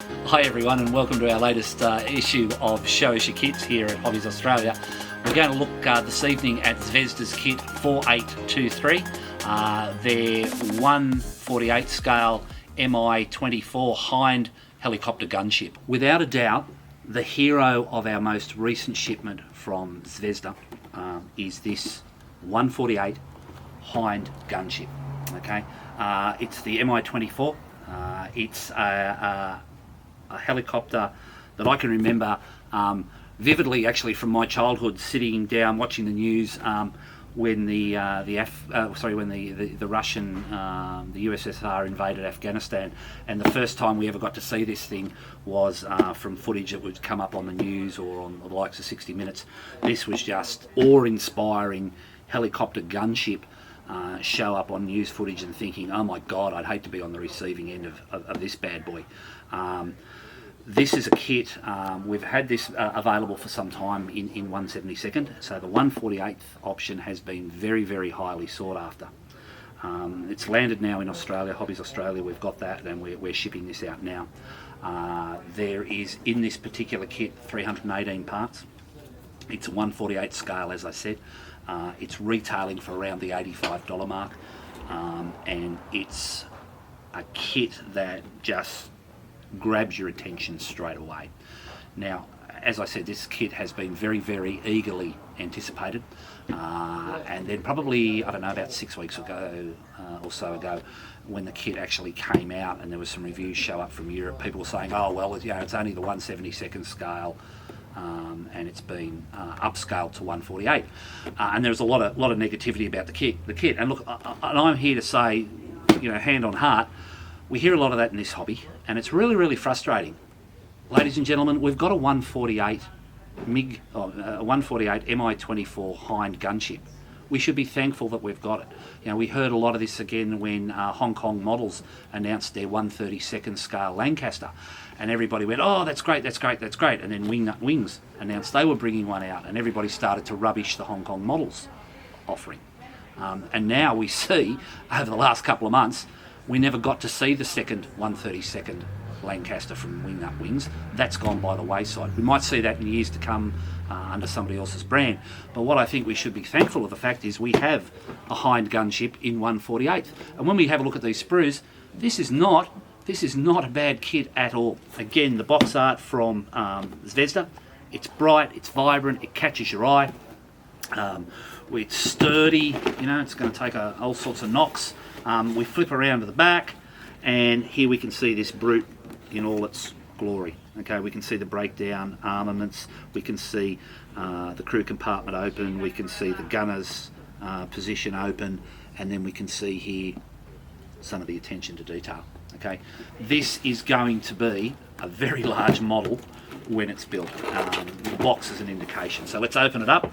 Hi everyone, and welcome to our latest issue of Show Us Your Kits here at Hobbies Australia. We're going to look this evening at Zvezda's kit 4823, their 1/48 scale MI-24 Hind helicopter gunship. Without a doubt, the hero of our most recent shipment from Zvezda is this 1/48 Hind gunship. Okay, it's the MI-24. It's a helicopter that I can remember vividly, actually, from my childhood, sitting down watching the news when the Russian, the USSR invaded Afghanistan, and the first time we ever got to see this thing was from footage that would come up on the news or on the likes of 60 Minutes. This was just awe-inspiring helicopter gunship. Show up on news footage and thinking, oh my god, I'd hate to be on the receiving end of this bad boy. This is a kit, we've had this available for some time in 1/72, so the 1/48th option has been very, very highly sought after. It's landed now in Australia, Hobbies Australia, we've got that, and we're shipping this out now. There is, in this particular kit, 318 parts. It's a 1/48 scale, as I said. It's retailing for around the $85 mark, and it's a kit that just grabs your attention straight away. Now, as I said, this kit has been very, very eagerly anticipated, and then probably, I don't know, about 6 weeks ago or so ago, when the kit actually came out and there was some reviews show up from Europe, people were saying, oh well, you know, it's only the 1/72 scale, and it's been upscaled to 1/48, and there's a lot of negativity about the kit. And look, and I'm here to say, you know, hand on heart, we hear a lot of that in this hobby, and it's really, really frustrating. Ladies and gentlemen, we've got a 1/48 MI-24 Hind gunship. We should be thankful that we've got it. You know, we heard a lot of this again when Hong Kong Models announced their 1/32 scale Lancaster, and everybody went, oh, that's great, that's great, that's great. And then Wings announced they were bringing one out, and everybody started to rubbish the Hong Kong Models offering. And now we see, over the last couple of months, we never got to see the second 1/32 Lancaster from Wings. That's gone by the wayside. We might see that in years to come under somebody else's brand. But what I think we should be thankful of the fact is we have a Hind gunship in 1/48. And when we have a look at these sprues, this is not a bad kit at all. Again, the box art from Zvezda. It's bright, it's vibrant, it catches your eye. It's sturdy, you know, it's going to take all sorts of knocks. We flip around to the back, and here we can see this brute in all its glory. Okay, we can see the breakdown armaments, we can see the crew compartment open, we can see the gunner's position open, and then we can see here some of the attention to detail. Okay, this is going to be a very large model when it's built. The box is an indication. So let's open it up,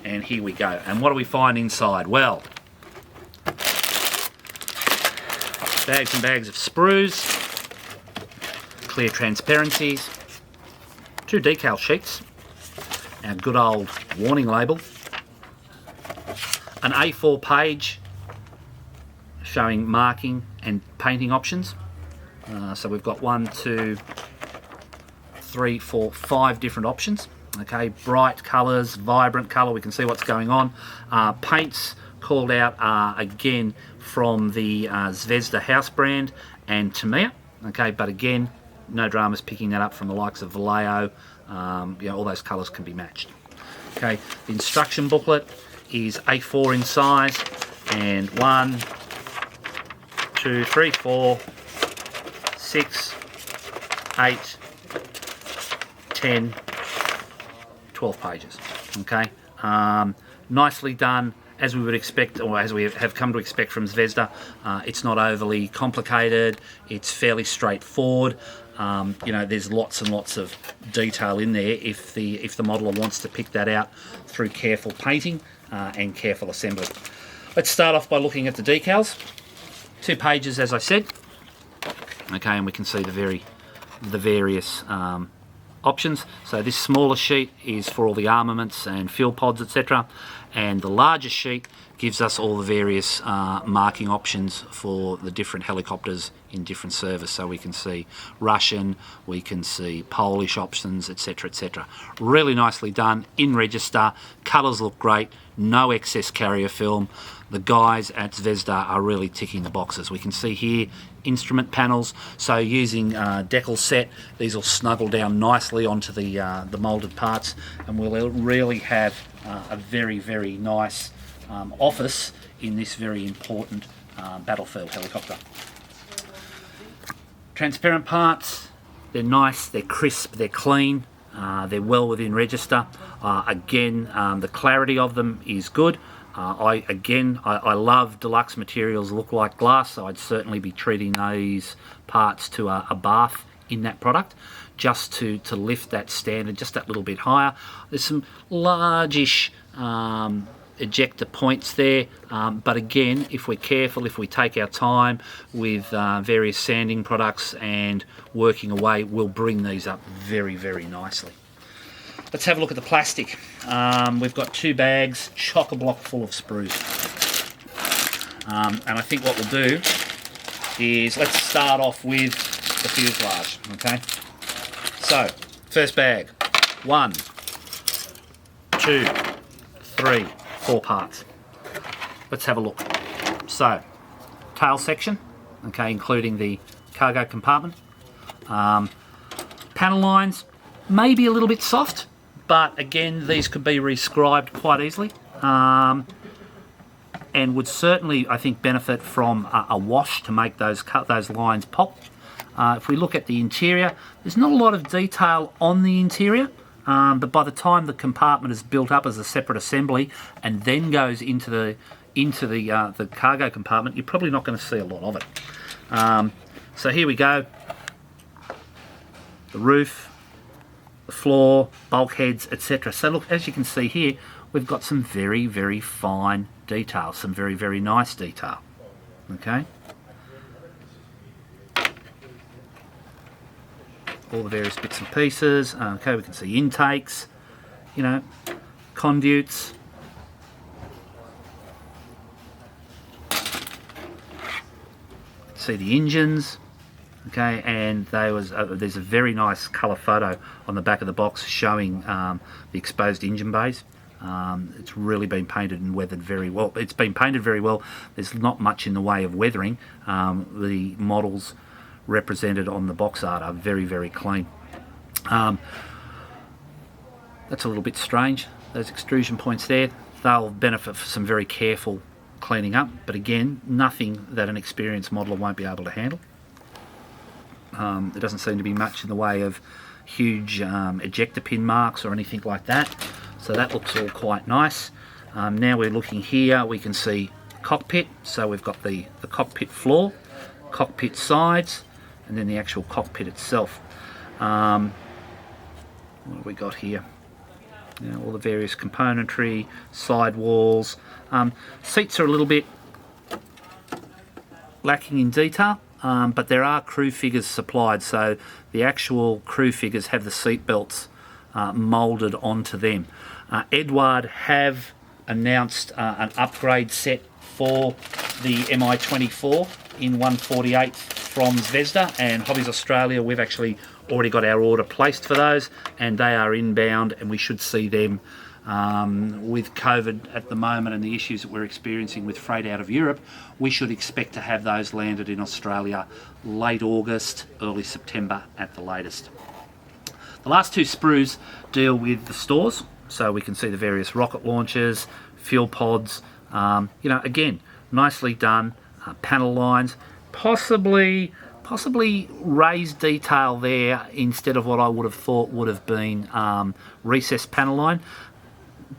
and here we go. And what do we find inside? Well, bags and bags of sprues, clear transparencies, 2 decal sheets, our good old warning label, an A4 page showing marking and painting options. So we've got 1, 2, 3, 4, 5 different options. Okay, bright colours, vibrant colour, we can see what's going on. Paints called out again from the Zvezda house brand and Tamiya. Okay, but again, no dramas picking that up from the likes of Vallejo. You know, all those colours can be matched. Okay, the instruction booklet is A4 in size, and 1, 2, 3, 4, 6, 8, 10, 12 pages. Okay, nicely done, as we would expect, or as we have come to expect from Zvezda. It's not overly complicated, it's fairly straightforward. You know, there's lots and lots of detail in there if the modeler wants to pick that out through careful painting and careful assembly. Let's start off by looking at the decals. 2 pages, as I said. Okay, and we can see the various options. So this smaller sheet is for all the armaments and fuel pods, etc., and the larger sheet gives us all the various marking options for the different helicopters in different service. So we can see Russian, we can see Polish options, etc., etc. Really nicely done, in register, colours look great, no excess carrier film. The guys at Zvezda are really ticking the boxes. We can see here instrument panels, so using Decals set, these will snuggle down nicely onto the moulded parts, and we'll really have a very, very nice office in this very important battlefield helicopter. Transparent parts, they're nice, they're crisp, they're clean, they're well within register. Again, the clarity of them is good. I love Deluxe materials look like glass, so I'd certainly be treating these parts to a bath in that product, just to lift that standard just that little bit higher. There's some largish ejector points there, but again, if we're careful, if we take our time with various sanding products and working away, we'll bring these up very, very nicely. Let's have a look at the plastic. We've got 2 bags, chock-a-block full of sprues. And I think what we'll do is, let's start off with the fuselage, okay? So, first bag, 1, 2, 3, 4 parts. Let's have a look. So, tail section, okay, including the cargo compartment. Panel lines, maybe a little bit soft, but again, these could be rescribed quite easily, and would certainly, I think, benefit from a wash to make those lines pop. If we look at the interior, there's not a lot of detail on the interior, but by the time the compartment is built up as a separate assembly and then goes into the cargo compartment, you're probably not going to see a lot of it. So here we go. The roof, the floor, bulkheads, etc. So look, as you can see here, we've got some very, very fine detail, some very, very nice detail. Okay. All the various bits and pieces. Okay, we can see intakes, you know, conduits. See the engines. Okay, and there's a very nice colour photo on the back of the box showing the exposed engine bays. It's really been painted and weathered very well. It's been painted very well. There's not much in the way of weathering. The models represented on the box art are very, very clean. That's a little bit strange. Those extrusion points there, they'll benefit for some very careful cleaning up, but again, nothing that an experienced modeller won't be able to handle. There doesn't seem to be much in the way of huge ejector pin marks or anything like that, so that looks all quite nice. Now we're looking here, we can see cockpit, so we've got the cockpit floor, cockpit sides, and then the actual cockpit itself. What have we got here? You know, all the various componentry, side walls. Seats are a little bit lacking in detail. But there are crew figures supplied, so the actual crew figures have the seat belts moulded onto them. Edward have announced an upgrade set for the MI-24 in 1/48 from Zvezda, and Hobbies Australia, we've actually already got our order placed for those, and they are inbound, and we should see them with COVID at the moment and the issues that we're experiencing with freight out of Europe. We should expect to have those landed in Australia late August, early September at the latest. The last 2 sprues deal with the stores, so we can see the various rocket launchers, fuel pods, you know, again, nicely done, panel lines, possibly raised detail there instead of what I would have thought would have been recessed panel line.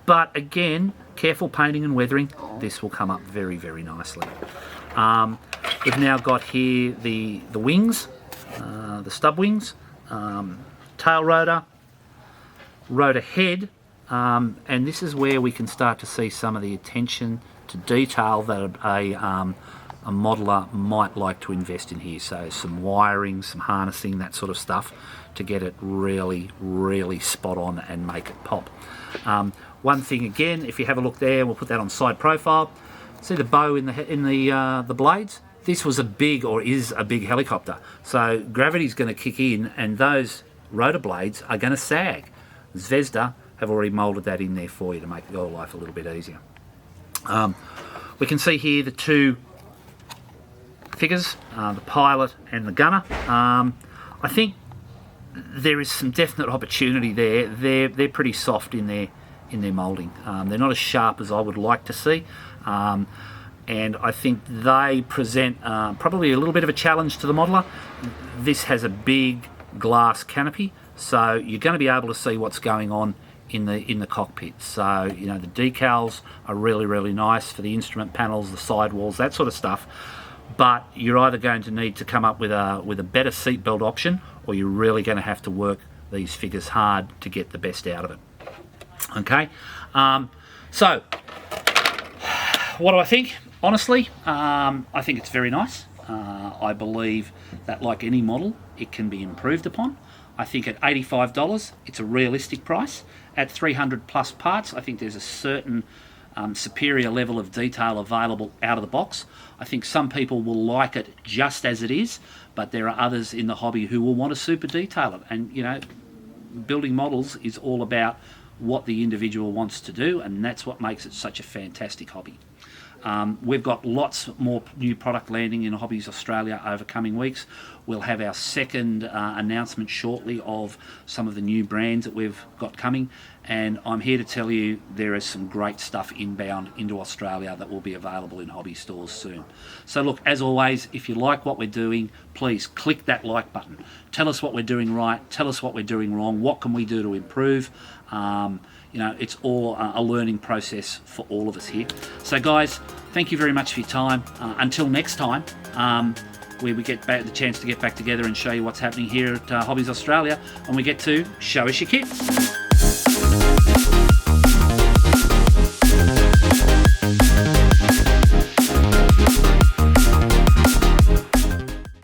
But again, careful painting and weathering, this will come up very, very nicely. We've now got here the wings, the stub wings, tail rotor, rotor head, and this is where we can start to see some of the attention to detail that a modeler might like to invest in here. So some wiring, some harnessing, that sort of stuff to get it really, really spot on and make it pop. One thing again, if you have a look there, we'll put that on side profile. See the bow in the blades? This was a big, or is a big helicopter. So gravity's going to kick in and those rotor blades are going to sag. Zvezda have already moulded that in there for you to make your life a little bit easier. We can see here the two figures, the pilot and the gunner. I think there is some definite opportunity there. They're pretty soft in their moulding. They're not as sharp as I would like to see. And I think they present probably a little bit of a challenge to the modeler. This has a big glass canopy, so you're going to be able to see what's going on in the cockpit. So the decals are really, really nice for the instrument panels, the sidewalls, that sort of stuff. But you're either going to need to come up with a better seatbelt option, or you're really going to have to work these figures hard to get the best out of it. Okay, so what do I think? Honestly, I think it's very nice. I believe that, like any model, it can be improved upon. I think at $85, it's a realistic price. At 300 plus parts, I think there's a certain superior level of detail available out of the box. I think some people will like it just as it is, but there are others in the hobby who will want to super detail it. And, building models is all about what the individual wants to do, and that's what makes it such a fantastic hobby. We've got lots more new product landing in Hobbies Australia over coming weeks. We'll have our second announcement shortly of some of the new brands that we've got coming, and I'm here to tell you there is some great stuff inbound into Australia that will be available in hobby stores soon. So look, as always, if you like what we're doing, please click that like button. Tell us what we're doing right, tell us what we're doing wrong, what can we do to improve. It's all a learning process for all of us here. So guys, thank you very much for your time. Until next time, where we get back the chance to get back together and show you what's happening here at Hobbies Australia, and we get to show us your kit.